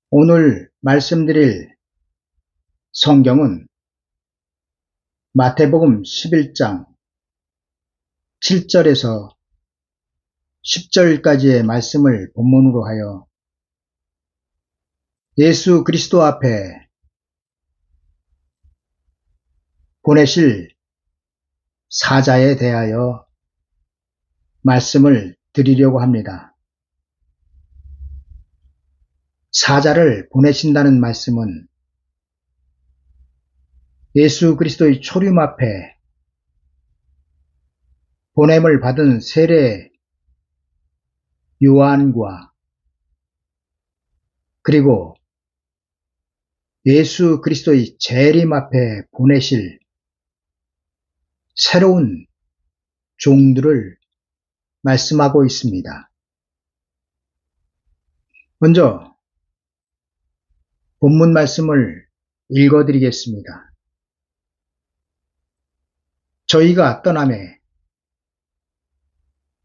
오늘 말씀드릴 성경은 마태복음 11장 7절에서 10절까지의 말씀을 본문으로 하여 예수 그리스도 앞에 보내실 사자에 대하여 말씀을 드리려고 합니다. 사자를 보내신다는 말씀은 예수 그리스도의 초림 앞에 보냄을 받은 세례 요한과 그리고 예수 그리스도의 재림 앞에 보내실 새로운 종들을 말씀하고 있습니다. 먼저 본문 말씀을 읽어드리겠습니다. 저희가 떠나매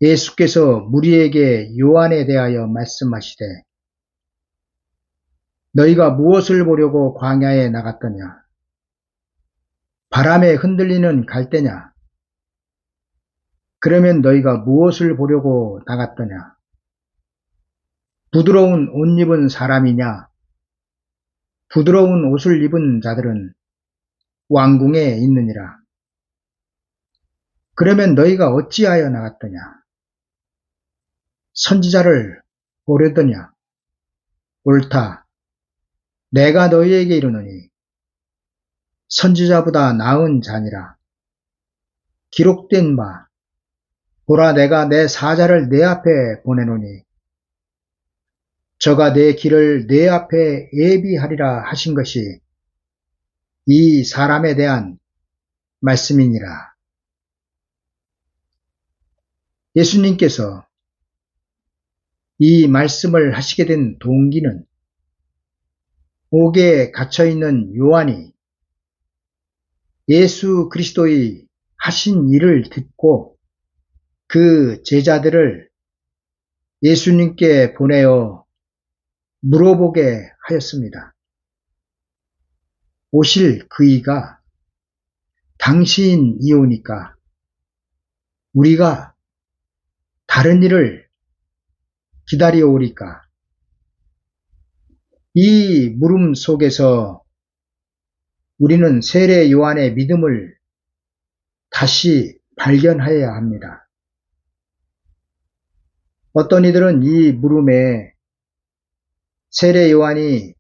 예수께서 무리에게 요한에 대하여 말씀하시되 너희가 무엇을 보려고 광야에 나갔더냐? 바람에 흔들리는 갈대냐? 그러면 너희가 무엇을 보려고 나갔더냐? 부드러운 옷 입은 사람이냐? 부드러운 옷을 입은 자들은 왕궁에 있느니라. 그러면 너희가 어찌하여 나갔더냐? 선지자를 보려더냐? 옳다. 내가 너희에게 이르노니 선지자보다 나은 자니라. 기록된 바 보라 내가 내 사자를 내 앞에 보내노니 저가 내 길을 내 앞에 예비하리라 하신 것이 이 사람에 대한 말씀이니라. 예수님께서 이 말씀을 하시게 된 동기는 옥에 갇혀있는 요한이 예수 그리스도의 하신 일을 듣고 그 제자들을 예수님께 보내어 물어보게 하였습니다. 오실 그이가 당신이오니까 우리가 다른 일을 기다려오리까? 이 물음 속에서 우리는 세례 요한의 믿음을 다시 발견하여야 합니다. 어떤 이들은 이 물음에 세례 요한이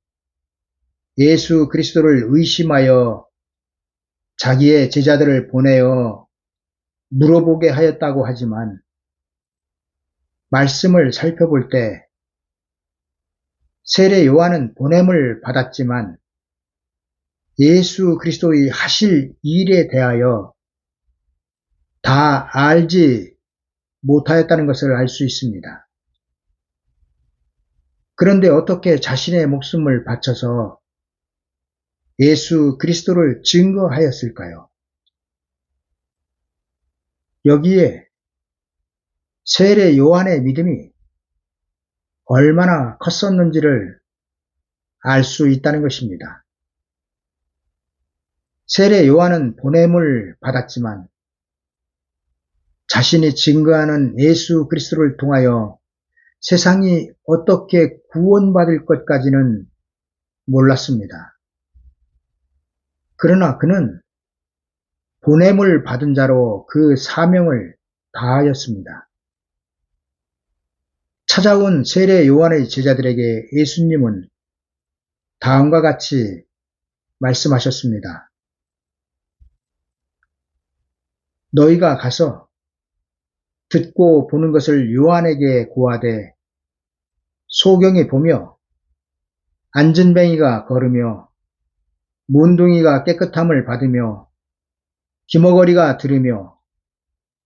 예수 그리스도를 의심하여 자기의 제자들을 보내어 물어보게 하였다고 하지만 말씀을 살펴볼 때 세례 요한은 보냄을 받았지만 예수 그리스도의 하실 일에 대하여 다 알지 못하였다는 것을 알 수 있습니다. 그런데 어떻게 자신의 목숨을 바쳐서 예수 그리스도를 증거하였을까요? 여기에 세례 요한의 믿음이 얼마나 컸었는지를 알 수 있다는 것입니다. 세례 요한은 보냄을 받았지만 자신이 증거하는 예수 그리스도를 통하여 세상이 어떻게 구원받을 것까지는 몰랐습니다. 그러나 그는 보냄을 받은 자로 그 사명을 다하였습니다. 찾아온 세례 요한의 제자들에게 예수님은 다음과 같이 말씀하셨습니다. 너희가 가서 듣고 보는 것을 요한에게 고하되 소경이 보며 안전뱅이가 걸으며 몬둥이가 깨끗함을 받으며 기머거리가 들으며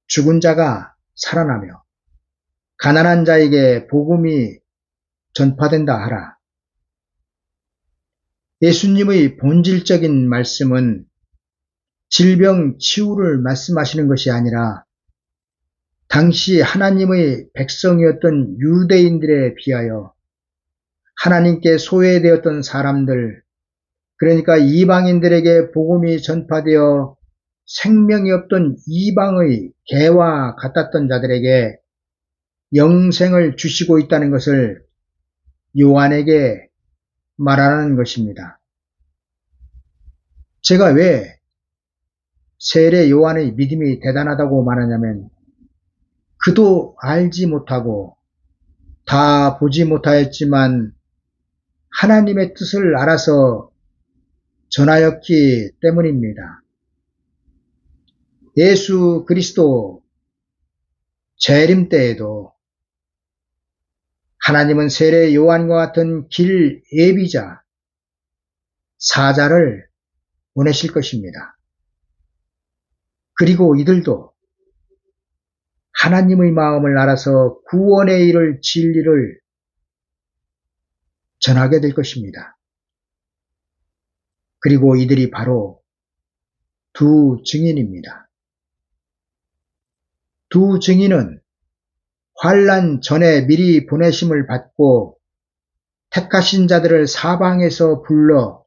죽은 자가 살아나며 가난한 자에게 복음이 전파된다 하라. 예수님의 본질적인 말씀은 질병 치유를 말씀하시는 것이 아니라 당시 하나님의 백성이었던 유대인들에 비하여 하나님께 소외되었던 사람들, 그러니까 이방인들에게 복음이 전파되어 생명이 없던 이방의 개와 같았던 자들에게 영생을 주시고 있다는 것을 요한에게 말하는 것입니다. 제가 왜 세례 요한의 믿음이 대단하다고 말하냐면, 그도 알지 못하고 다 보지 못하였지만 하나님의 뜻을 알아서 전하였기 때문입니다. 예수 그리스도 재림 때에도 하나님은 세례 요한과 같은 길 예비자, 사자를 보내실 것입니다. 그리고 이들도 하나님의 마음을 알아서 구원의 일을, 진리를 전하게 될 것입니다. 그리고 이들이 바로 두 증인입니다. 두 증인은 환난 전에 미리 보내심을 받고 택하신 자들을 사방에서 불러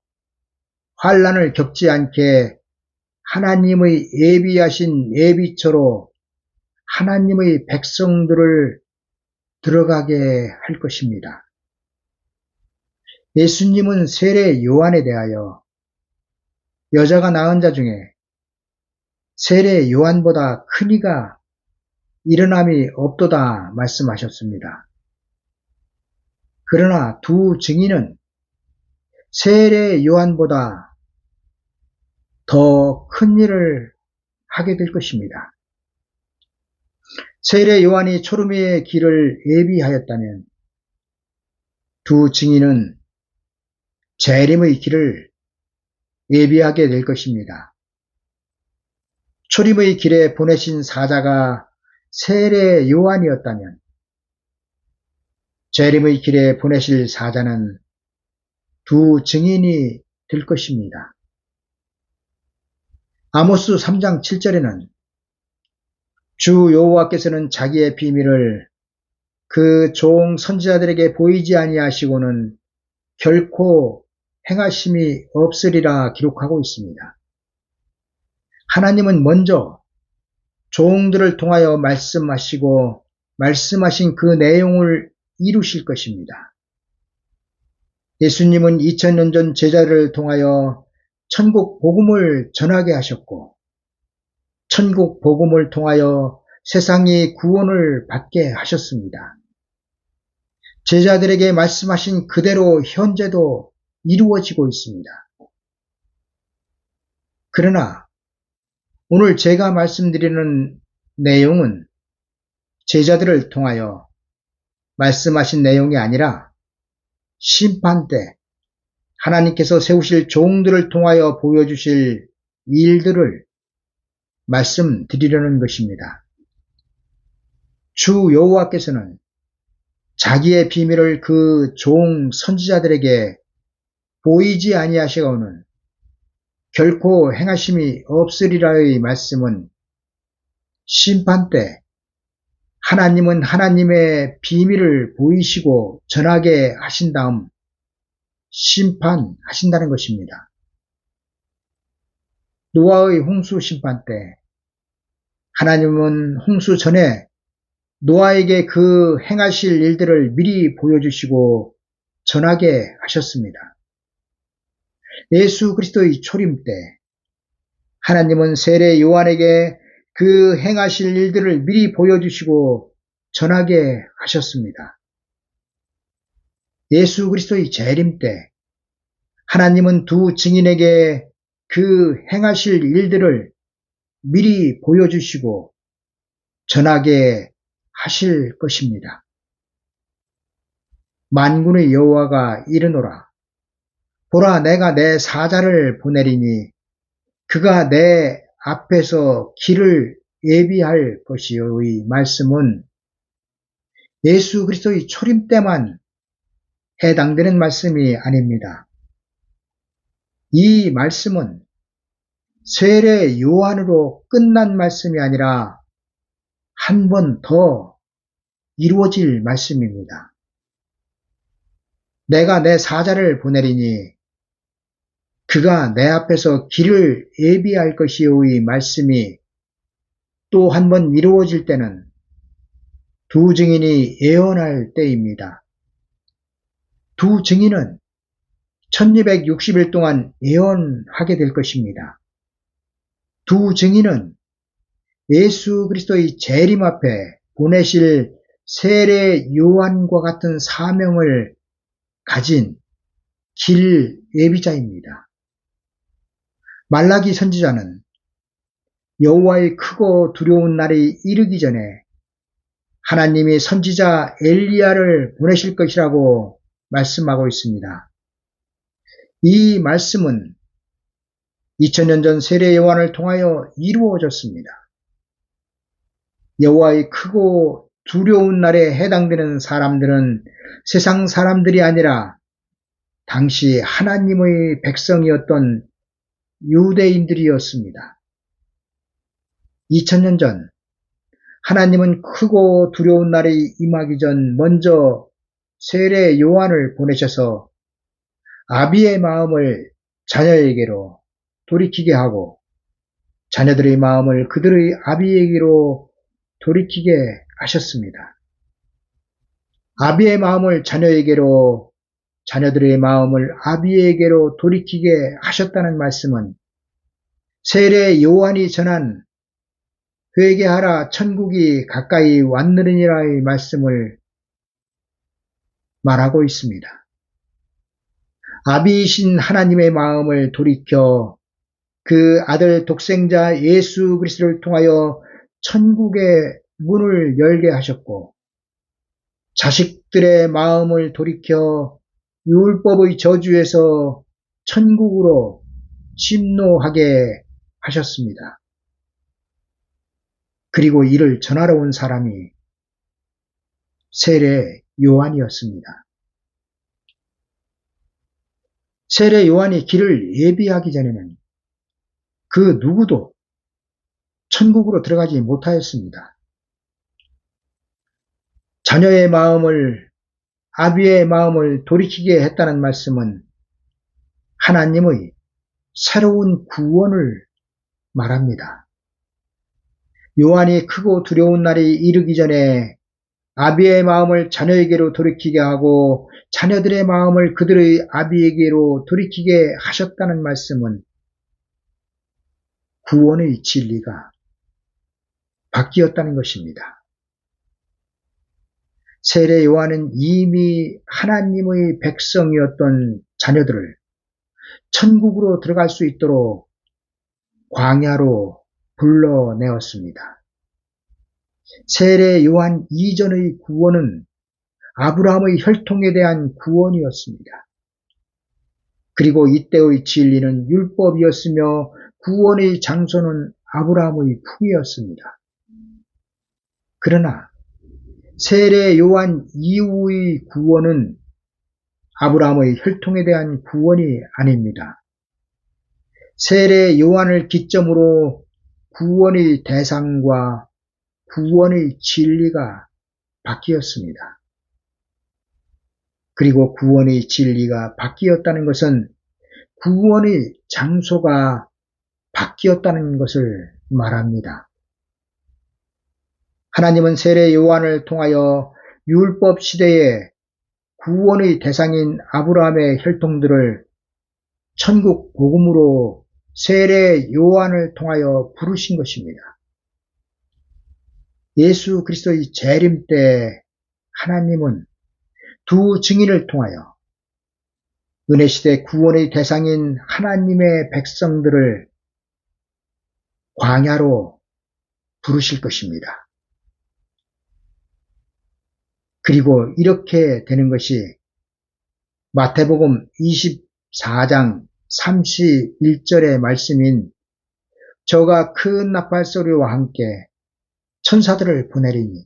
환난을 겪지 않게 하나님의 예비하신 예비처로 하나님의 백성들을 들어가게 할 것입니다. 예수님은 세례 요한에 대하여 여자가 낳은 자 중에 세례 요한보다 큰 이가 일어남이 없도다 말씀하셨습니다. 그러나 두 증인은 세례 요한보다 더 큰 일을 하게 될 것입니다. 세례 요한이 초르미의 길을 예비하였다면 두 증인은 재림의 길을 예비하게 될 것입니다. 초림의 길에 보내신 사자가 세례 요한이었다면 재림의 길에 보내실 사자는 두 증인이 될 것입니다. 아모스 3장 7절에는 주 여호와께서는 자기의 비밀을 그 종 선지자들에게 보이지 아니하시고는 결코 행하심이 없으리라 기록하고 있습니다. 하나님은 먼저 종들을 통하여 말씀하시고 말씀하신 그 내용을 이루실 것입니다. 예수님은 2000년 전 제자를 통하여 천국 복음을 전하게 하셨고 천국 복음을 통하여 세상이 구원을 받게 하셨습니다. 제자들에게 말씀하신 그대로 현재도 이루어지고 있습니다. 그러나 오늘 제가 말씀드리는 내용은 제자들을 통하여 말씀하신 내용이 아니라 심판 때 하나님께서 세우실 종들을 통하여 보여주실 일들을 말씀드리려는 것입니다. 주 여호와께서는 자기의 비밀을 그 종 선지자들에게 보이지 아니하시고는 결코 행하심이 없으리라의 말씀은 심판 때 하나님은 하나님의 비밀을 보이시고 전하게 하신 다음 심판하신다는 것입니다. 노아의 홍수 심판 때 하나님은 홍수 전에 노아에게 그 행하실 일들을 미리 보여주시고 전하게 하셨습니다. 예수 그리스도의 초림 때 하나님은 세례 요한에게 그 행하실 일들을 미리 보여주시고 전하게 하셨습니다. 예수 그리스도의 재림 때 하나님은 두 증인에게 그 행하실 일들을 미리 보여주시고 전하게 하실 것입니다. 만군의 여호와가 이르노라. 보라, 내가 내 사자를 보내리니 그가 내 앞에서 길을 예비할 것이요의 말씀은 예수 그리스도의 초림 때만 해당되는 말씀이 아닙니다. 이 말씀은 세례 요한으로 끝난 말씀이 아니라 한 번 더 이루어질 말씀입니다. 내가 내 사자를 보내리니 그가 내 앞에서 길을 예비할 것이오의 말씀이 또 한 번 이루어질 때는 두 증인이 예언할 때입니다. 두 증인은 1260일 동안 예언하게 될 것입니다. 두 증인은 예수 그리스도의 재림 앞에 보내실 세례 요한과 같은 사명을 가진 길 예비자입니다. 말라기 선지자는 여호와의 크고 두려운 날이 이르기 전에 하나님이 선지자 엘리야를 보내실 것이라고 말씀하고 있습니다. 이 말씀은 2000년 전 세례 요한을 통하여 이루어졌습니다. 여호와의 크고 두려운 날에 해당되는 사람들은 세상 사람들이 아니라 당시 하나님의 백성이었던 유대인들이었습니다. 2000년 전 하나님은 크고 두려운 날이 임하기 전 먼저 세례 요한을 보내셔서 아비의 마음을 자녀에게로 돌이키게 하고 자녀들의 마음을 그들의 아비에게로 돌이키게 하셨습니다. 아비의 마음을 자녀에게로, 자녀들의 마음을 아비에게로 돌이키게 하셨다는 말씀은 세례 요한이 전한 회개하라 천국이 가까이 왔느니라의 말씀을 말하고 있습니다. 아비이신 하나님의 마음을 돌이켜 그 아들 독생자 예수 그리스도를 통하여 천국의 문을 열게 하셨고 자식들의 마음을 돌이켜 율법의 저주에서 천국으로 침노하게 하셨습니다. 그리고 이를 전하러 온 사람이 세례 요한이었습니다. 세례 요한이 길을 예비하기 전에는 그 누구도 천국으로 들어가지 못하였습니다. 자녀의 마음을, 아비의 마음을 돌이키게 했다는 말씀은 하나님의 새로운 구원을 말합니다. 요한이 크고 두려운 날이 이르기 전에 아비의 마음을 자녀에게로 돌이키게 하고 자녀들의 마음을 그들의 아비에게로 돌이키게 하셨다는 말씀은 구원의 진리가 바뀌었다는 것입니다. 세례 요한은 이미 하나님의 백성이었던 자녀들을 천국으로 들어갈 수 있도록 광야로 불러내었습니다. 세례 요한 이전의 구원은 아브라함의 혈통에 대한 구원이었습니다. 그리고 이때의 진리는 율법이었으며 구원의 장소는 아브라함의 품이었습니다. 그러나 세례 요한 이후의 구원은 아브라함의 혈통에 대한 구원이 아닙니다. 세례 요한을 기점으로 구원의 대상과 구원의 진리가 바뀌었습니다. 그리고 구원의 진리가 바뀌었다는 것은 구원의 장소가 바뀌었다는 것을 말합니다. 하나님은 세례 요한을 통하여 율법 시대에 구원의 대상인 아브라함의 혈통들을 천국 복음으로 세례 요한을 통하여 부르신 것입니다. 예수 그리스도의 재림 때 하나님은 두 증인을 통하여 은혜 시대 구원의 대상인 하나님의 백성들을 광야로 부르실 것입니다. 그리고 이렇게 되는 것이 마태복음 24장 31절의 말씀인 저가 큰 나팔 소리와 함께 천사들을 보내리니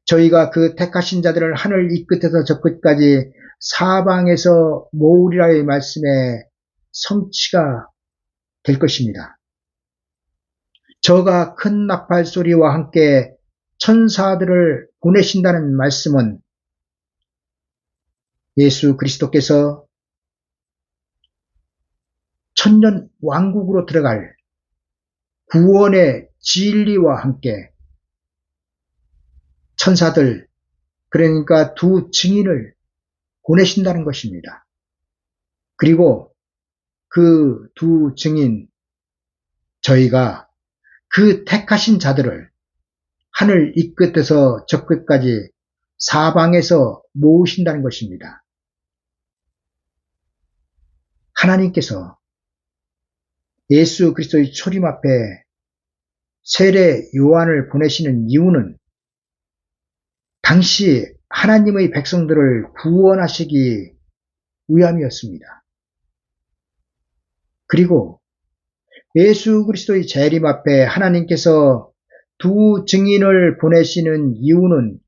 저희가 그 택하신 자들을 하늘 이 끝에서 저 끝까지 사방에서 모으리라의 말씀에 성취가 될 것입니다. 저가 큰 나팔 소리와 함께 천사들을 보내신다는 말씀은 예수 그리스도께서 천년 왕국으로 들어갈 구원의 진리와 함께 천사들, 그러니까 두 증인을 보내신다는 것입니다. 그리고 그 두 증인, 저희가 그 택하신 자들을 하늘 이 끝에서 저 끝까지 사방에서 모으신다는 것입니다. 하나님께서 예수 그리스도의 초림 앞에 세례 요한을 보내시는 이유는 당시 하나님의 백성들을 구원하시기 위함이었습니다. 그리고 예수 그리스도의 재림 앞에 하나님께서 두 증인을 보내시는 이유는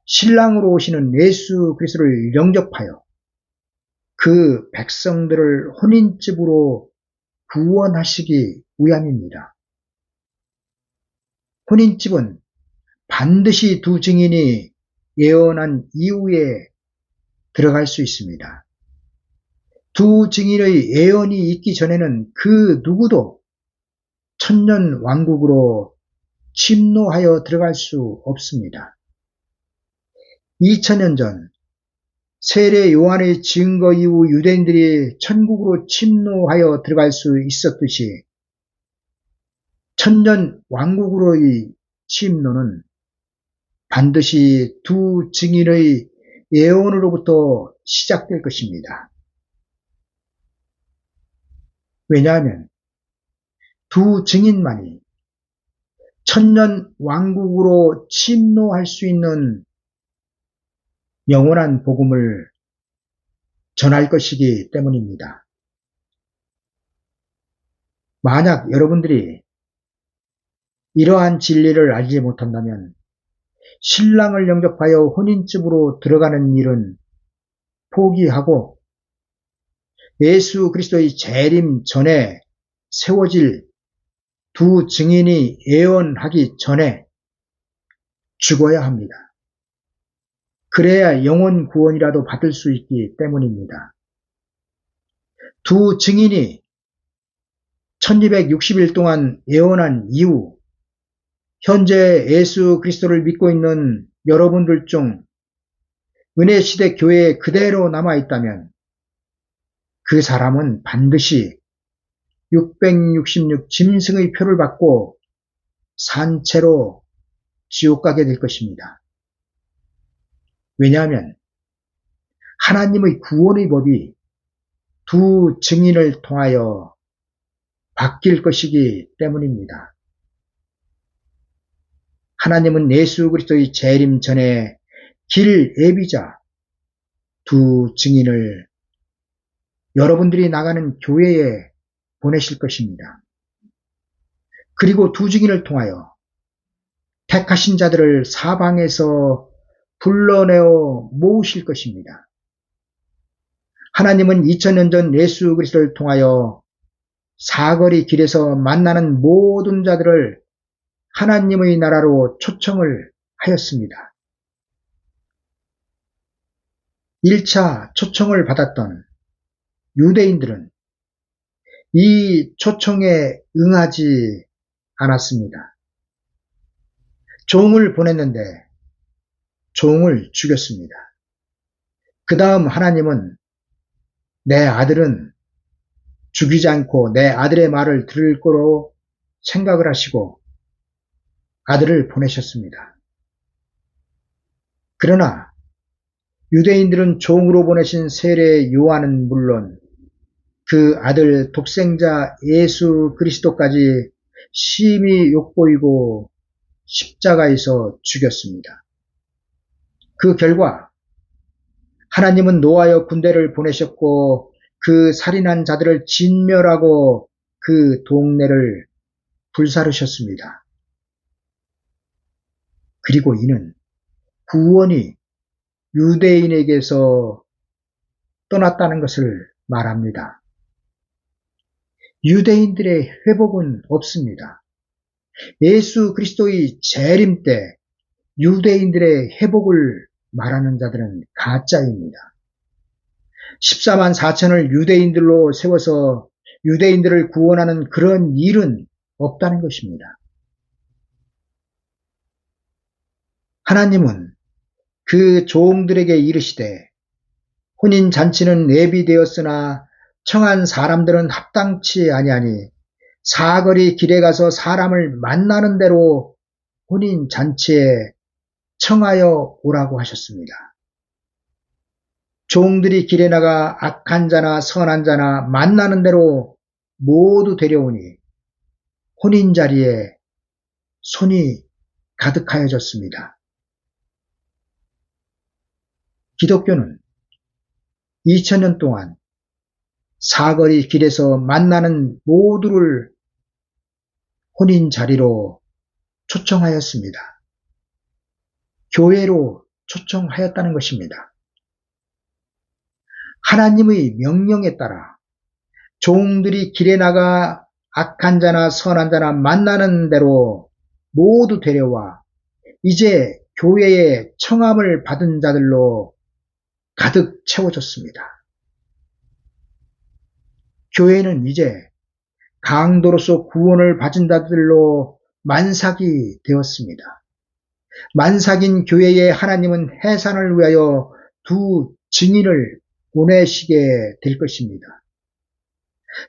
신랑으로 오시는 예수 그리스도를 영접하여 그 백성들을 혼인집으로 구원하시기 위함입니다. 혼인집은 반드시 두 증인이 예언한 이후에 들어갈 수 있습니다. 두 증인의 예언이 있기 전에는 그 누구도 천년 왕국으로 침노하여 들어갈 수 없습니다. 2000년 전 세례 요한의 증거 이후 유대인들이 천국으로 침노하여 들어갈 수 있었듯이 천년 왕국으로의 침노는 반드시 두 증인의 예언으로부터 시작될 것입니다. 왜냐하면 두 증인만이 천년 왕국으로 침노할 수 있는 영원한 복음을 전할 것이기 때문입니다. 만약 여러분들이 이러한 진리를 알지 못한다면 신랑을 영접하여 혼인집으로 들어가는 일은 포기하고 예수 그리스도의 재림 전에 세워질 두 증인이 예언하기 전에 죽어야 합니다. 그래야 영혼 구원이라도 받을 수 있기 때문입니다. 두 증인이 1260일 동안 예언한 이후 현재 예수 그리스도를 믿고 있는 여러분들 중 은혜시대 교회에 그대로 남아있다면 그 사람은 반드시 666 짐승의 표를 받고 산채로 지옥 가게 될 것입니다. 왜냐하면 하나님의 구원의 법이 두 증인을 통하여 바뀔 것이기 때문입니다. 하나님은 예수 그리스도의 재림 전에 길 예비자 두 증인을 여러분들이 나가는 교회에 보내실 것입니다. 그리고 두 증인을 통하여 택하신 자들을 사방에서 불러내어 모으실 것입니다. 하나님은 2000년 전 예수 그리스도를 통하여 사거리 길에서 만나는 모든 자들을 하나님의 나라로 초청을 하였습니다. 1차 초청을 받았던 유대인들은 이 초청에 응하지 않았습니다. 종을 보냈는데 종을 죽였습니다. 그 다음 하나님은 내 아들은 죽이지 않고 내 아들의 말을 들을 거로 생각을 하시고 아들을 보내셨습니다. 그러나 유대인들은 종으로 보내신 세례 요한은 물론 그 아들 독생자 예수 그리스도까지 심히 욕보이고 십자가에서 죽였습니다. 그 결과 하나님은 노하여 군대를 보내셨고 그 살인한 자들을 진멸하고 그 동네를 불사르셨습니다. 그리고 이는 구원이 유대인에게서 떠났다는 것을 말합니다. 유대인들의 회복은 없습니다. 예수 그리스도의 재림 때 유대인들의 회복을 말하는 자들은 가짜입니다. 14만 4천을 유대인들로 세워서 유대인들을 구원하는 그런 일은 없다는 것입니다. 하나님은 그 종들에게 이르시되 혼인잔치는 예비되었으나 청한 사람들은 합당치 아니하니 사거리 길에 가서 사람을 만나는 대로 혼인잔치에 청하여 오라고 하셨습니다. 종들이 길에 나가 악한 자나 선한 자나 만나는 대로 모두 데려오니 혼인자리에 손이 가득하여졌습니다. 기독교는 2000년 동안 사거리 길에서 만나는 모두를 혼인자리로 초청하였습니다. 교회로 초청하였다는 것입니다. 하나님의 명령에 따라 종들이 길에 나가 악한 자나 선한 자나 만나는 대로 모두 데려와 이제 교회의 청함을 받은 자들로 가득 채워졌습니다. 교회는 이제 강도로서 구원을 받은 자들로 만삭이 되었습니다. 만삭인 교회에 하나님은 해산을 위하여 두 증인을 보내시게 될 것입니다.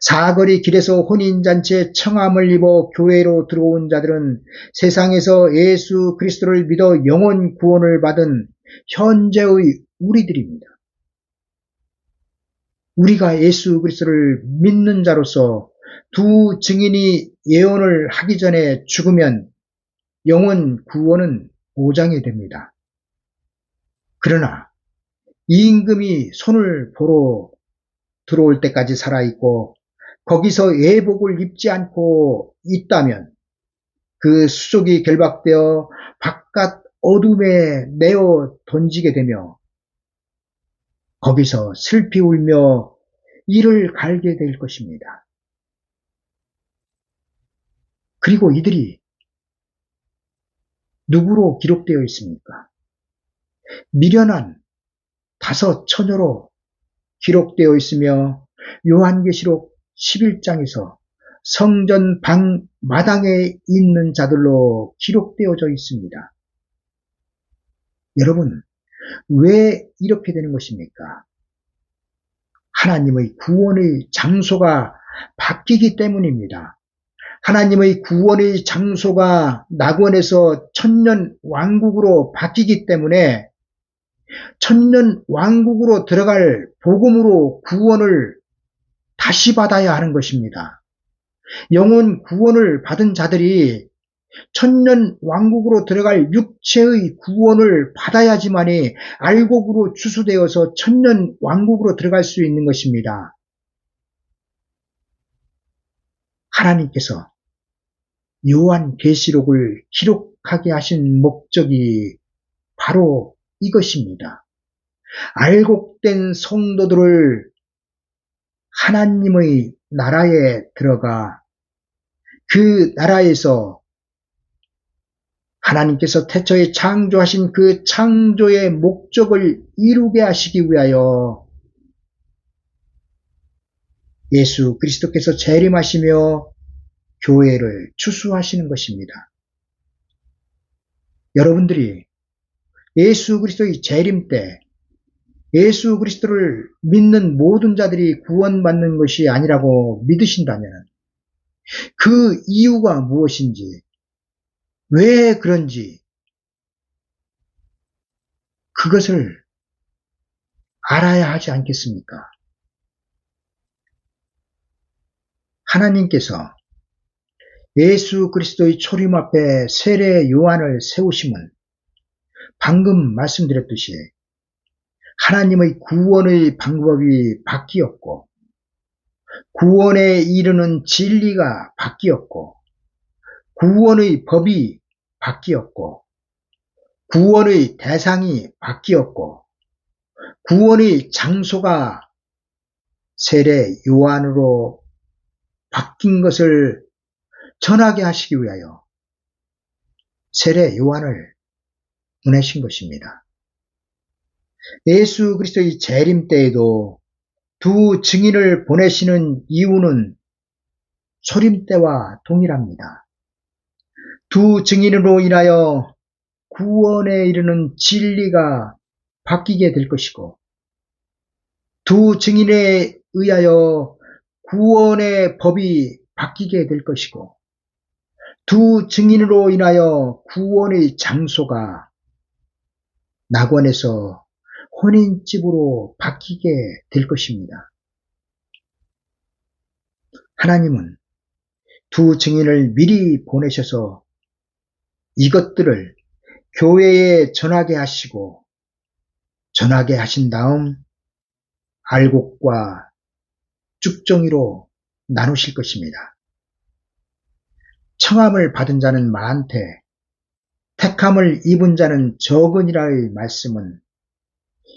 사거리 길에서 혼인잔치에 청함을 입어 교회로 들어온 자들은 세상에서 예수 그리스도를 믿어 영원 구원을 받은 현재의 우리들입니다. 우리가 예수 그리스도를 믿는 자로서 두 증인이 예언을 하기 전에 죽으면 영원 구원은 보장이 됩니다. 그러나 임금이 손을 보러 들어올 때까지 살아있고 거기서 예복을 입지 않고 있다면 그 수족이 결박되어 바깥 어둠에 내어 던지게 되며 거기서 슬피 울며 이를 갈게 될 것입니다. 그리고 이들이 누구로 기록되어 있습니까? 미련한 5 처녀로 기록되어 있으며 요한계시록 11장에서 성전 방 마당에 있는 자들로 기록되어져 있습니다. 여러분, 왜 이렇게 되는 것입니까? 하나님의 구원의 장소가 바뀌기 때문입니다. 하나님의 구원의 장소가 낙원에서 천년 왕국으로 바뀌기 때문에 천년 왕국으로 들어갈 복음으로 구원을 다시 받아야 하는 것입니다. 영혼 구원을 받은 자들이 천년 왕국으로 들어갈 육체의 구원을 받아야지만이 알곡으로 추수되어서 천년 왕국으로 들어갈 수 있는 것입니다. 하나님께서 요한계시록을 기록하게 하신 목적이 바로 이것입니다. 알곡된 성도들을 하나님의 나라에 들어가 그 나라에서 하나님께서 태초에 창조하신 그 창조의 목적을 이루게 하시기 위하여 예수 그리스도께서 재림하시며 교회를 추수하시는 것입니다. 여러분들이 예수 그리스도의 재림 때 예수 그리스도를 믿는 모든 자들이 구원받는 것이 아니라고 믿으신다면 그 이유가 무엇인지, 왜 그런지 그것을 알아야 하지 않겠습니까? 하나님께서 예수 그리스도의 초림 앞에 세례 요한을 세우심은 방금 말씀드렸듯이 하나님의 구원의 방법이 바뀌었고 구원에 이르는 진리가 바뀌었고 구원의 법이 바뀌었고 구원의 대상이 바뀌었고 구원의 장소가 세례 요한으로 바뀐 것을 전하게 하시기 위하여 세례 요한을 보내신 것입니다. 예수 그리스도의 재림 때에도 두 증인을 보내시는 이유는 소림 때와 동일합니다. 두 증인으로 인하여 구원에 이르는 진리가 바뀌게 될 것이고, 두 증인에 의하여 구원의 법이 바뀌게 될 것이고, 두 증인으로 인하여 구원의 장소가 낙원에서 혼인집으로 바뀌게 될 것입니다. 하나님은 두 증인을 미리 보내셔서 이것들을 교회에 전하게 하시고, 전하게 하신 다음 알곡과 쭉정이로 나누실 것입니다. 청함을 받은 자는 많되 택함을 입은 자는 적으니라의 말씀은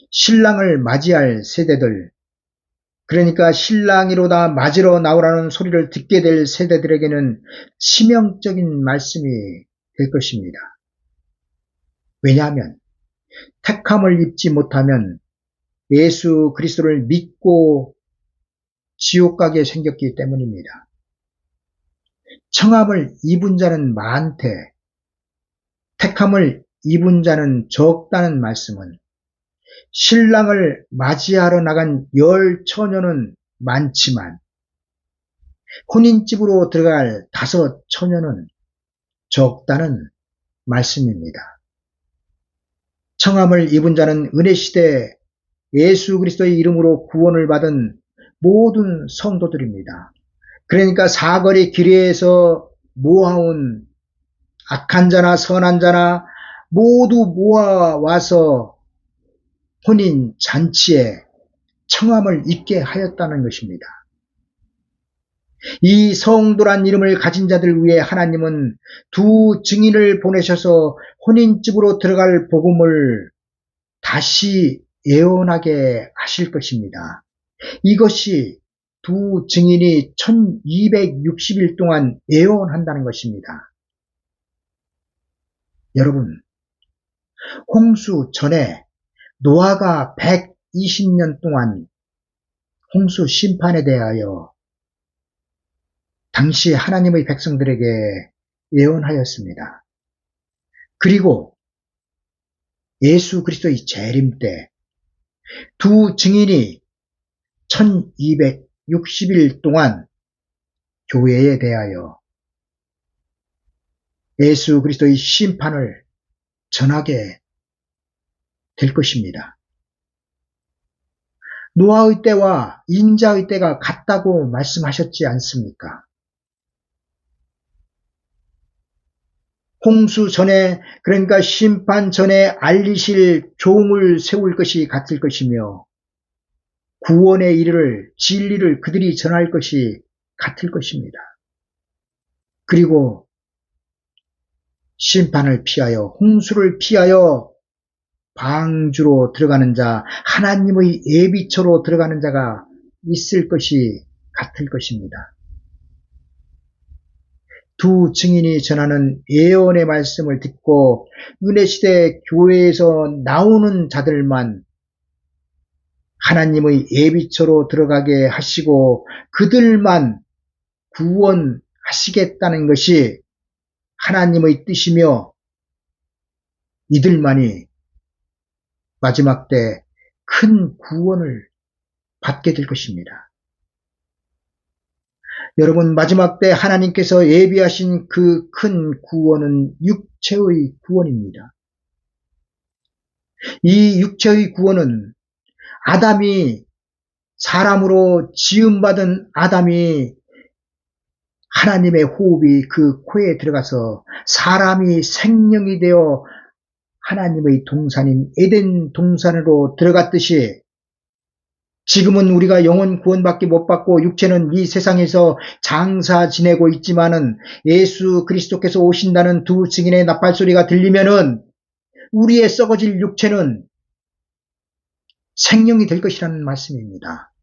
신랑을 맞이할 세대들, 그러니까 신랑이로다 맞으러 나오라는 소리를 듣게 될 세대들에게는 치명적인 말씀이 될 것입니다. 왜냐하면 택함을 입지 못하면 예수 그리스도를 믿고 지옥 가게 생겼기 때문입니다. 청함을 입은 자는 많되 택함을 입은 자는 적다는 말씀은 신랑을 맞이하러 나간 10처녀는 많지만 혼인집으로 들어갈 5처녀는 적다는 말씀입니다. 청함을 입은 자는 은혜시대 예수 그리스도의 이름으로 구원을 받은 모든 성도들입니다. 그러니까 사거리 길에서 모아온 악한 자나 선한 자나 모두 모아와서 혼인 잔치에 청함을 입게 하였다는 것입니다. 이 성도란 이름을 가진 자들 위해 하나님은 두 증인을 보내셔서 혼인집으로 들어갈 복음을 다시 예언하게 하실 것입니다. 이것이 두 증인이 1260일 동안 예언한다는 것입니다. 여러분, 홍수 전에 노아가 120년 동안 홍수 심판에 대하여 당시 하나님의 백성들에게 예언하였습니다. 그리고 예수 그리스도의 재림 때 두 증인이 1260일 동안 교회에 대하여 예수 그리스도의 심판을 전하게 될 것입니다. 노아의 때와 인자의 때가 같다고 말씀하셨지 않습니까? 홍수 전에, 그러니까 심판 전에 알리실 종을 세울 것이 같을 것이며 구원의 일을, 진리를 그들이 전할 것이 같을 것입니다. 그리고 심판을 피하여, 홍수를 피하여 방주로 들어가는 자, 하나님의 예비처로 들어가는 자가 있을 것이 같을 것입니다. 두 증인이 전하는 예언의 말씀을 듣고 은혜시대 교회에서 나오는 자들만 하나님의 예비처로 들어가게 하시고 그들만 구원하시겠다는 것이 하나님의 뜻이며 이들만이 마지막 때 큰 구원을 받게 될 것입니다. 여러분, 마지막 때 하나님께서 예비하신 그 큰 구원은 육체의 구원입니다. 이 육체의 구원은 아담이, 사람으로 지음받은 아담이 하나님의 호흡이 그 코에 들어가서 사람이 생명이 되어 하나님의 동산인 에덴 동산으로 들어갔듯이 지금은 우리가 영혼 구원밖에 못 받고 육체는 이 세상에서 장사 지내고 있지만은 예수 그리스도께서 오신다는 두 증인의 나팔소리가 들리면은 우리의 썩어질 육체는 생명이 될 것이라는 말씀입니다.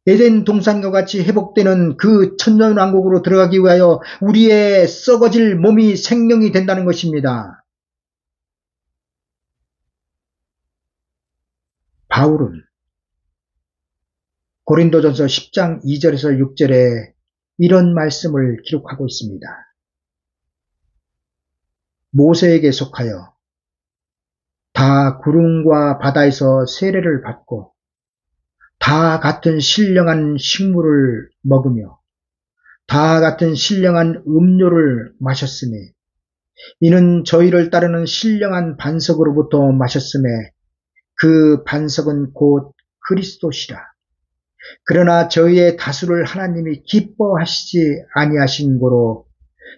에덴 동산과 같이 회복되는 그 천년왕국으로 들어가기 위하여 우리의 썩어질 몸이 생명이 된다는 것입니다. 바울은 고린도전서 10장 2절에서 6절에 이런 말씀을 기록하고 있습니다. 모세에게 속하여 다 구름과 바다에서 세례를 받고 다 같은 신령한 식물을 먹으며 다 같은 신령한 음료를 마셨으니 이는 저희를 따르는 신령한 반석으로부터 마셨음에 그 반석은 곧 그리스도시라. 그러나 저희의 다수를 하나님이 기뻐하시지 아니하신 고로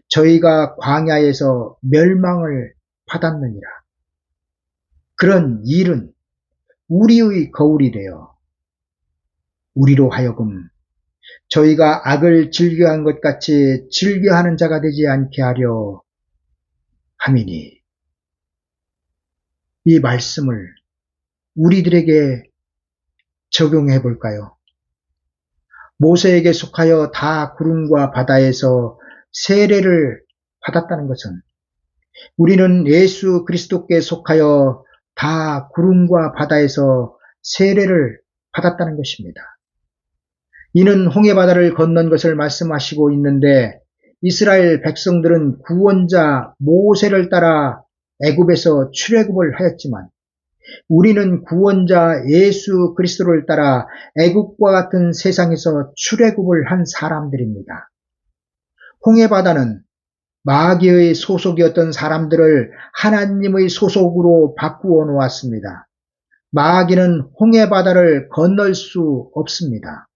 저희가 광야에서 멸망을 받았느니라. 그런 일은 우리의 거울이 되어 우리로 하여금 저희가 악을 즐겨한 것 같이 즐겨하는 자가 되지 않게 하려 함이니, 이 말씀을 우리들에게 적용해 볼까요? 모세에게 속하여 다 구름과 바다에서 세례를 받았다는 것은 우리는 예수 그리스도께 속하여 다 구름과 바다에서 세례를 받았다는 것입니다. 이는 홍해바다를 건넌 것을 말씀하시고 있는데 이스라엘 백성들은 구원자 모세를 따라 애굽에서 출애굽을 하였지만 우리는 구원자 예수 그리스도를 따라 애굽과 같은 세상에서 출애굽을 한 사람들입니다. 홍해바다는 마귀의 소속이었던 사람들을 하나님의 소속으로 바꾸어 놓았습니다. 마귀는 홍해바다를 건널 수 없습니다.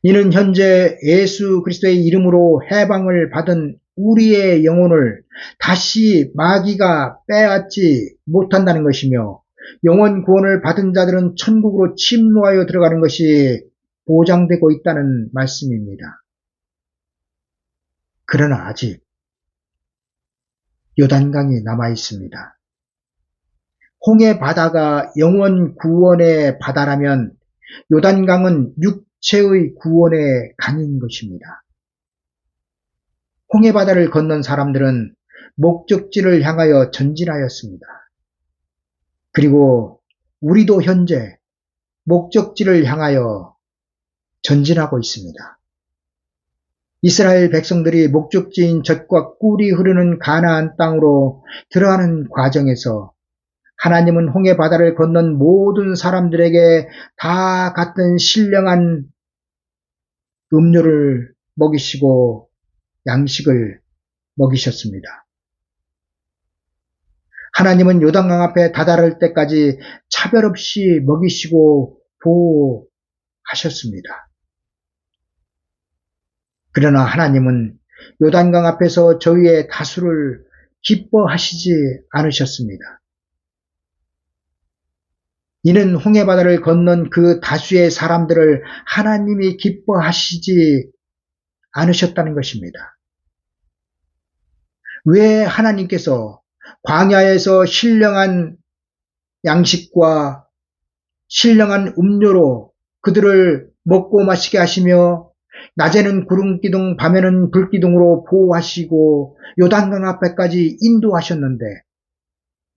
이는 현재 예수 그리스도의 이름으로 해방을 받은 우리의 영혼을 다시 마귀가 빼앗지 못한다는 것이며 영혼 구원을 받은 자들은 천국으로 침노하여 들어가는 것이 보장되고 있다는 말씀입니다. 그러나 아직 요단강이 남아 있습니다. 홍해 바다가 영혼 구원의 바다라면 요단강은 육체의 구원의 강인 것입니다. 홍해 바다를 건넌 사람들은 목적지를 향하여 전진하였습니다. 그리고 우리도 현재 목적지를 향하여 전진하고 있습니다. 이스라엘 백성들이 목적지인 젖과 꿀이 흐르는 가나안 땅으로 들어가는 과정에서 하나님은 홍해 바다를 건넌 모든 사람들에게 다 같은 신령한 음료를 먹이시고 양식을 먹이셨습니다. 하나님은 요단강 앞에 다다를 때까지 차별 없이 먹이시고 보호하셨습니다. 그러나 하나님은 요단강 앞에서 저희의 다수를 기뻐하시지 않으셨습니다. 이는 홍해바다를 건넌 그 다수의 사람들을 하나님이 기뻐하시지 않으셨다는 것입니다. 왜 하나님께서 광야에서 신령한 양식과 신령한 음료로 그들을 먹고 마시게 하시며 낮에는 구름기둥 밤에는 불기둥으로 보호하시고 요단강 앞에까지 인도하셨는데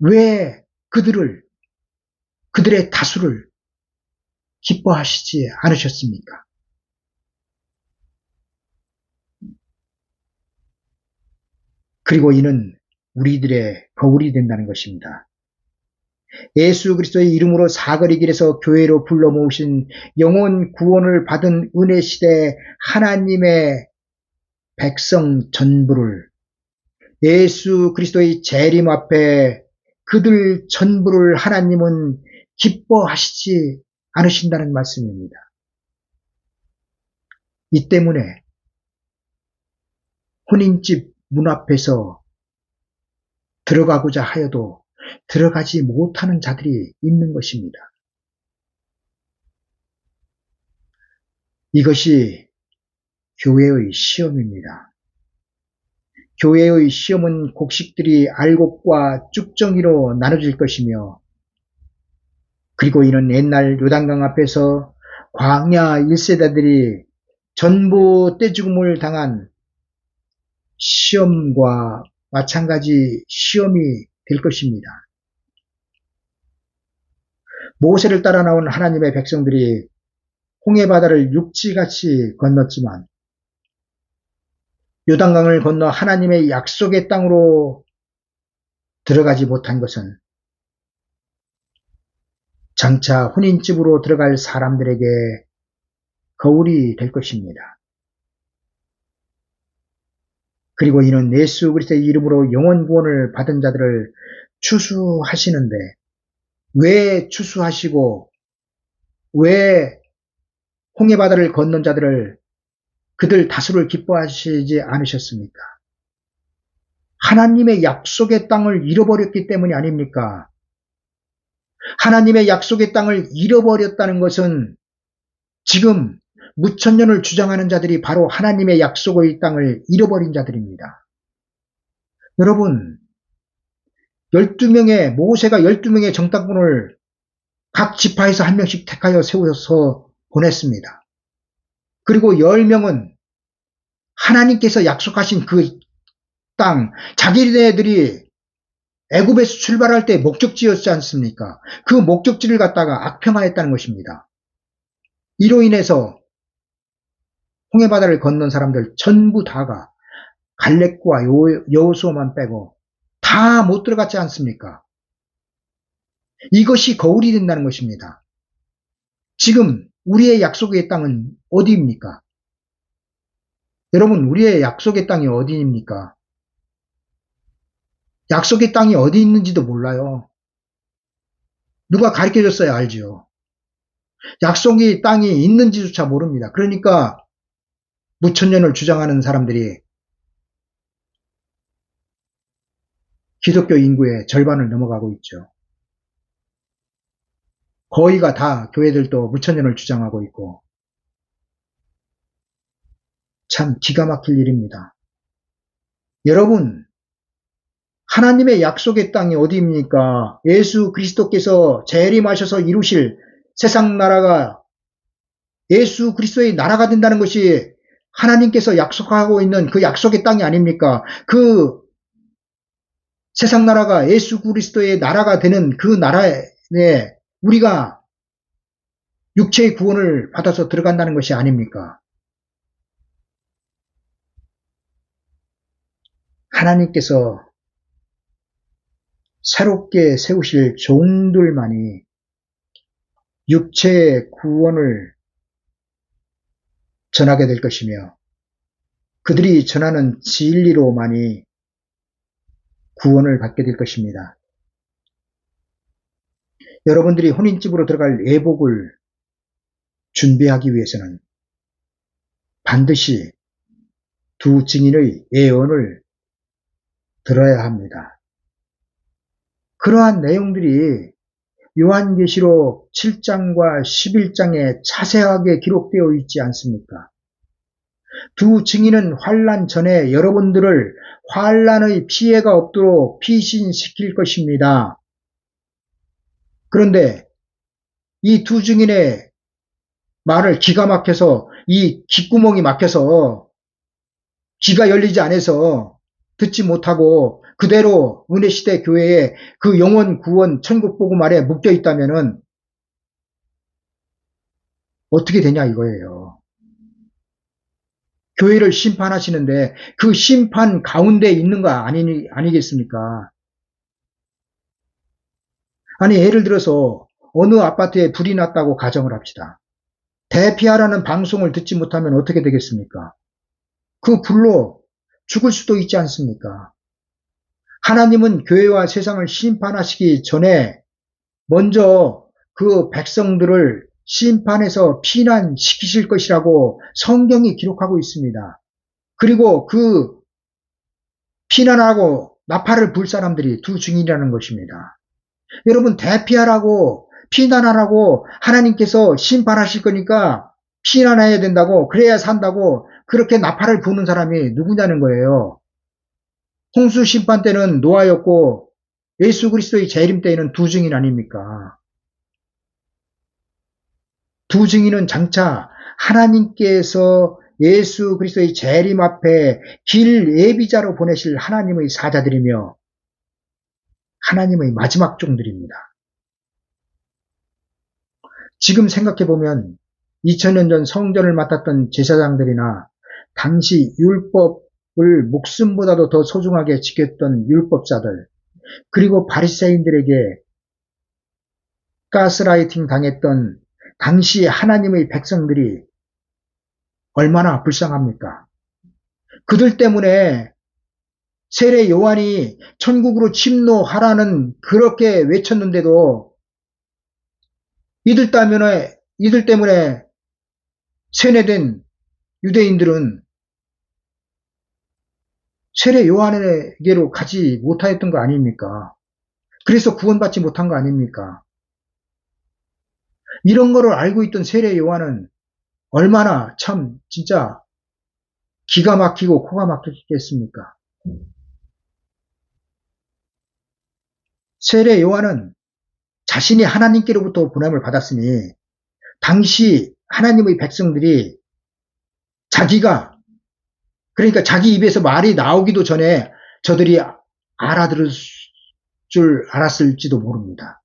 왜 그들의 다수를 기뻐하시지 않으셨습니까? 그리고 이는 우리들의 거울이 된다는 것입니다. 예수 그리스도의 이름으로 사거리 길에서 교회로 불러 모으신 영혼 구원을 받은 은혜 시대 하나님의 백성 전부를 예수 그리스도의 재림 앞에 그들 전부를 하나님은 기뻐하시지 않으신다는 말씀입니다. 이 때문에 혼인집 문 앞에서 들어가고자 하여도 들어가지 못하는 자들이 있는 것입니다. 이것이 교회의 시험입니다. 교회의 시험은 곡식들이 알곡과 쭉정이로 나눠질 것이며 그리고 이는 옛날 요단강 앞에서 광야 1세대들이 전부 떼죽음을 당한 시험과 마찬가지 시험이 될 것입니다. 모세를 따라 나온 하나님의 백성들이 홍해바다를 육지같이 건넜지만 요단강을 건너 하나님의 약속의 땅으로 들어가지 못한 것은 장차 혼인집으로 들어갈 사람들에게 거울이 될 것입니다. 그리고 이는 예수 그리스도의 이름으로 영원 구원을 받은 자들을 추수하시는데 왜 추수하시고 왜 홍해바다를 건넌 자들을 그들 다수를 기뻐하시지 않으셨습니까? 하나님의 약속의 땅을 잃어버렸기 때문이 아닙니까? 하나님의 약속의 땅을 잃어버렸다는 것은 지금 무천년을 주장하는 자들이 바로 하나님의 약속의 땅을 잃어버린 자들입니다. 여러분, 모세가 12명의 정탐꾼을 각 지파에서 한 명씩 택하여 세워서 보냈습니다. 그리고 10명은 하나님께서 약속하신 그 땅, 자기네들이 애굽에서 출발할 때 목적지였지 않습니까? 그 목적지를 갖다가 악평하였다는 것입니다. 이로 인해서 홍해바다를 건넌 사람들 전부 다가 갈렙과 여호수아만 빼고 다 못 들어갔지 않습니까? 이것이 거울이 된다는 것입니다. 지금 우리의 약속의 땅은 어디입니까? 여러분, 우리의 약속의 땅이 어디입니까? 약속의 땅이 어디 있는지도 몰라요. 누가 가르쳐줬어야 알지요. 약속의 땅이 있는지조차 모릅니다. 그러니까 무천년을 주장하는 사람들이 기독교 인구의 절반을 넘어가고 있죠. 거의가 다 교회들도 무천년을 주장하고 있고 참 기가 막힐 일입니다. 여러분, 하나님의 약속의 땅이 어디입니까? 예수 그리스도께서 재림하셔서 이루실 세상 나라가 예수 그리스도의 나라가 된다는 것이 하나님께서 약속하고 있는 그 약속의 땅이 아닙니까? 그 세상 나라가 예수 그리스도의 나라가 되는 그 나라에 우리가 육체의 구원을 받아서 들어간다는 것이 아닙니까? 하나님께서 새롭게 세우실 종들만이 육체의 구원을 전하게 될 것이며 그들이 전하는 진리로만이 구원을 받게 될 것입니다. 여러분들이 혼인집으로 들어갈 예복을 준비하기 위해서는 반드시 두 증인의 예언을 들어야 합니다. 그러한 내용들이 요한계시록 7장과 11장에 자세하게 기록되어 있지 않습니까? 두 증인은 환난 전에 여러분들을 환난의 피해가 없도록 피신시킬 것입니다. 그런데 이 두 증인의 말을 기가 막혀서 이 귓구멍이 막혀서 귀가 열리지 않아서 듣지 못하고 그대로 은혜시대 교회에 그 영원 구원 천국 복음 아래 묶여 있다면은 어떻게 되냐 이거예요. 교회를 심판하시는데 그 심판 가운데 있는 거 아니겠습니까? 아니 예를 들어서 어느 아파트에 불이 났다고 가정을 합시다. 대피하라는 방송을 듣지 못하면 어떻게 되겠습니까? 그 불로 죽을 수도 있지 않습니까? 하나님은 교회와 세상을 심판하시기 전에 먼저 그 백성들을 심판해서 피난시키실 것이라고 성경이 기록하고 있습니다. 그리고 그 피난하고 나팔을 불 사람들이 두 증인이라는 것입니다. 여러분 대피하라고 피난하라고 하나님께서 심판하실 거니까 피난해야 된다고 그래야 산다고 그렇게 나팔을 부는 사람이 누구냐는 거예요. 홍수 심판 때는 노아였고 예수 그리스도의 재림 때에는 두 증인 아닙니까? 두 증인은 장차 하나님께서 예수 그리스도의 재림 앞에 길 예비자로 보내실 하나님의 사자들이며 하나님의 마지막 종들입니다. 지금 생각해보면 2000년 전 성전을 맡았던 제사장들이나 당시 율법을 목숨보다도 더 소중하게 지켰던 율법사들, 그리고 바리새인들에게 가스라이팅 당했던 당시 하나님의 백성들이 얼마나 불쌍합니까? 그들 때문에 세례 요한이 천국으로 침노하라는 그렇게 외쳤는데도 이들 때문에 세뇌된 유대인들은 세례 요한에게로 가지 못하였던 거 아닙니까? 그래서 구원받지 못한 거 아닙니까? 이런 거를 알고 있던 세례 요한은 얼마나 참 진짜 기가 막히고 코가 막히겠습니까? 세례 요한은 자신이 하나님께로부터 보냄을 받았으니 당시 하나님의 백성들이 그러니까 자기 입에서 말이 나오기도 전에 저들이 알아들을 줄 알았을지도 모릅니다.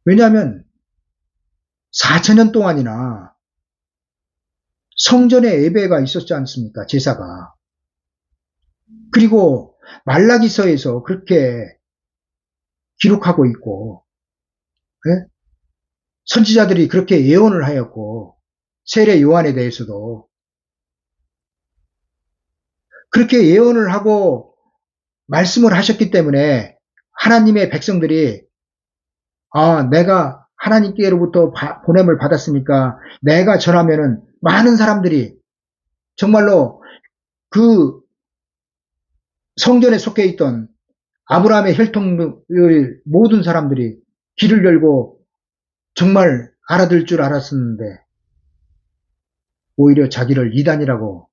왜냐하면 4,000년 동안이나 성전에 예배가 있었지 않습니까? 제사가. 그리고 말라기서에서 그렇게 기록하고 있고, 예? 선지자들이 그렇게 예언을 하였고, 세례 요한에 대해서도 그렇게 예언을 하고 말씀을 하셨기 때문에 하나님의 백성들이 내가 하나님께로부터 보냄을 받았으니까 내가 전하면은 많은 사람들이 정말로 그 성전에 속해 있던 아브라함의 혈통을 모든 사람들이 귀를 열고 정말 알아들 줄 알았었는데 오히려 자기를 이단이라고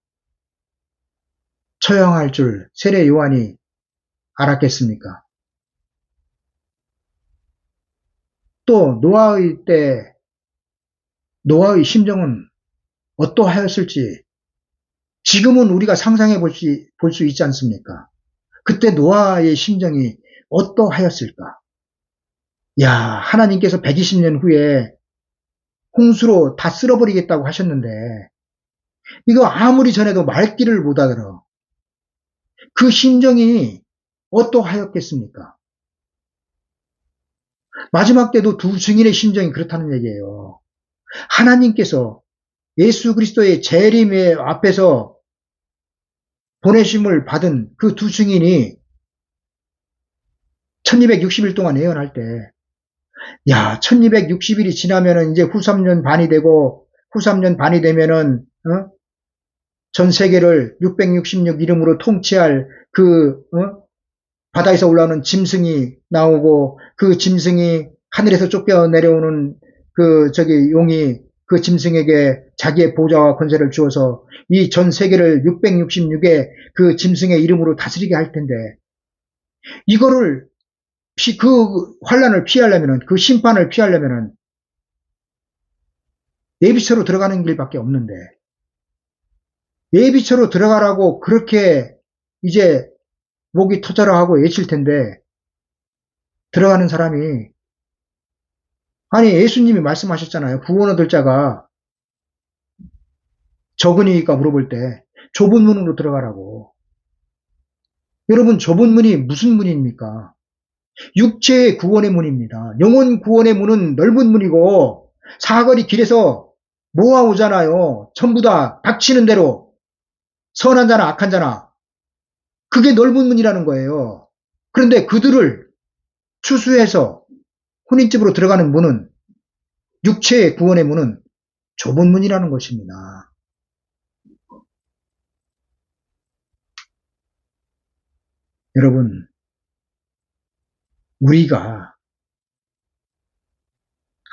처형할 줄 세례 요한이 알았겠습니까? 또 노아의 심정은 어떠하였을지 지금은 우리가 상상해 볼 수 있지 않습니까? 그때 노아의 심정이 어떠하였을까? 야, 하나님께서 120년 후에 홍수로 다 쓸어버리겠다고 하셨는데 이거 아무리 전해도 말귀를 못 알아들어. 그 심정이 어떠하였겠습니까? 마지막 때도 두 증인의 심정이 그렇다는 얘기예요. 하나님께서 예수 그리스도의 재림 앞에서 보내심을 받은 그 두 증인이 1260일 동안 예언할 때, 1260일이 지나면은 이제 후 3년 반이 되고, 후 3년 반이 되면은, 전 세계를 666 이름으로 통치할 바다에서 올라오는 짐승이 나오고, 그 짐승이 하늘에서 쫓겨 내려오는 용이 그 짐승에게 자기의 보좌와 권세를 주어서 이 전 세계를 666의 그 짐승의 이름으로 다스리게 할 텐데, 이거를 그 환란을 피하려면은, 그 심판을 피하려면은 예비처로 들어가는 길밖에 없는데, 예비처로 들어가라고 그렇게 이제 목이 터져라 하고 외칠 텐데 들어가는 사람이, 아니 예수님이 말씀하셨잖아요. 구원 얻을 자가 적으니까 물어볼 때 좁은 문으로 들어가라고. 여러분, 좁은 문이 무슨 문입니까? 육체의 구원의 문입니다. 영혼 구원의 문은 넓은 문이고 사거리 길에서 모아오잖아요. 전부 다 닥치는 대로 선한 자나 악한 자나. 그게 넓은 문이라는 거예요. 그런데 그들을 추수해서 혼인집으로 들어가는 문은, 육체의 구원의 문은 좁은 문이라는 것입니다. 여러분, 우리가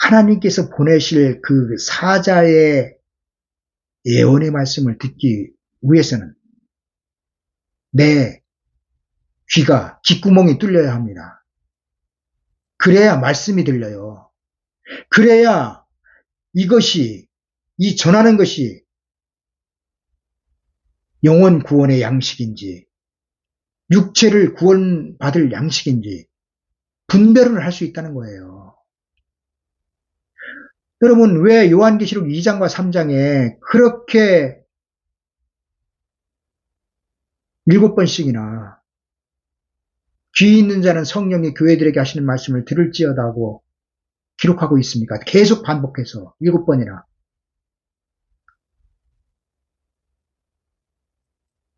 하나님께서 보내실 그 사자의 예언의 말씀을 듣기 위해서는 내 귀가, 귓구멍이 뚫려야 합니다. 그래야 말씀이 들려요. 그래야 이 전하는 것이 영혼 구원의 양식인지, 육체를 구원받을 양식인지 분별을 할 수 있다는 거예요. 여러분, 왜 요한계시록 2장과 3장에 그렇게 7번씩이나 귀 있는 자는 성령이 교회들에게 하시는 말씀을 들을지어다고 기록하고 있습니까? 계속 반복해서 7번이나.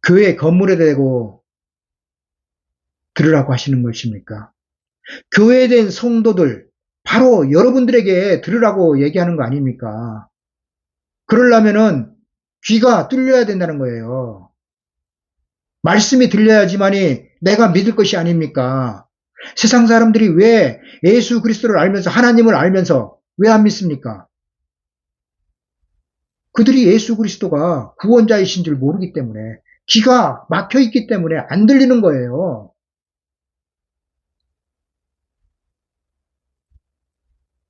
교회 건물에 대고 들으라고 하시는 것입니까? 교회된 성도들, 바로 여러분들에게 들으라고 얘기하는 거 아닙니까? 그러려면은 귀가 뚫려야 된다는 거예요. 말씀이 들려야지만이 내가 믿을 것이 아닙니까? 세상 사람들이 왜 예수 그리스도를 알면서 하나님을 알면서 왜 안 믿습니까? 그들이 예수 그리스도가 구원자이신 줄 모르기 때문에 귀가 막혀 있기 때문에 안 들리는 거예요.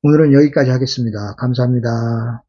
오늘은 여기까지 하겠습니다. 감사합니다.